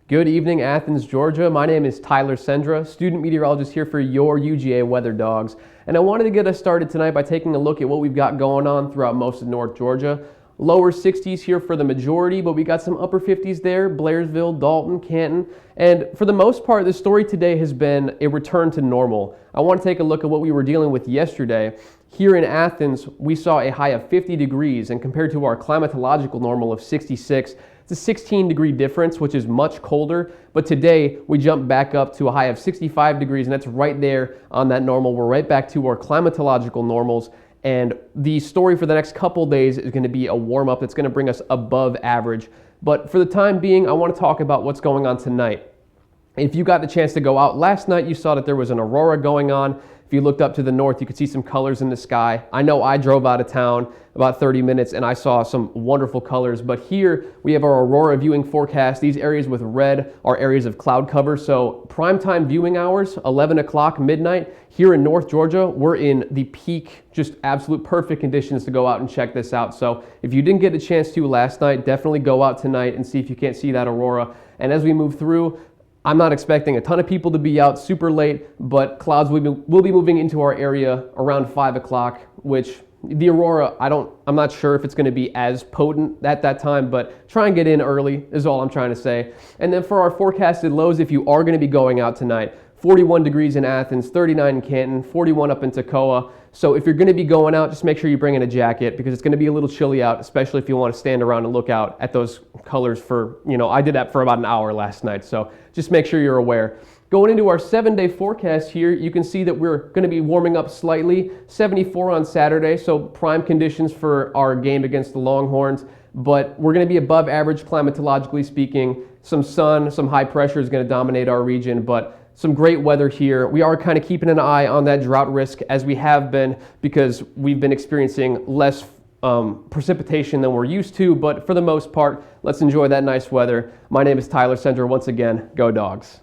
Good evening, Athens, Georgia. My name is Tyler Sendra, student meteorologist here for your UGA Weather Dogs. And I wanted to get us started tonight by taking a look at what we've got going on throughout most of North Georgia. Lower 60s here for the majority, but we got some upper 50s there, Blairsville, Dalton, Canton. And for the most part, the story today has been a return to normal. I want to take a look at what we were dealing with yesterday. Here in Athens, we saw a high of 50 degrees, and compared to our climatological normal of 66, it's a 16-degree difference, which is much colder. But today, we jumped back up to a high of 65 degrees, and that's right there on that normal. We're right back to our climatological normals. And the story for the next couple days is going to be a warm-up that's going to bring us above average. But for the time being, I want to talk about what's going on tonight. If you got the chance to go out last night, you saw that there was an aurora going on. If you looked up to the north, you could see some colors in the sky. I know I drove out of town about 30 minutes and I saw some wonderful colors, but here we have our aurora viewing forecast. These areas with red are areas of cloud cover, so primetime viewing hours, 11 o'clock, midnight. Here in North Georgia, we're in the peak, just absolute perfect conditions to go out and check this out. So if you didn't get a chance to last night, definitely go out tonight and see if you can't see that aurora. And as we move through, I'm not expecting a ton of people to be out super late, but clouds will be moving into our area around 5 o'clock, which the aurora, I'm not sure if it's going to be as potent at that time, but try and get in early is all I'm trying to say. And then for our forecasted lows, if you are going to be going out tonight, 41 degrees in Athens, 39 in Canton, 41 up in Toccoa. So if you're going to be going out, just make sure you bring in a jacket because it's going to be a little chilly out, especially if you want to stand around and look out at those colors for, I did that for about an hour last night. So just make sure you're aware. Going into our 7-day forecast here, you can see that we're going to be warming up slightly. 74 on Saturday, so prime conditions for our game against the Longhorns. But we're going to be above average climatologically speaking. Some sun, some high pressure is going to dominate our region, but some great weather here. We are kind of keeping an eye on that drought risk as we have been because we've been experiencing less precipitation than we're used to, but for the most part, let's enjoy that nice weather. My name is Tyler Sendra. Once again, go Dogs.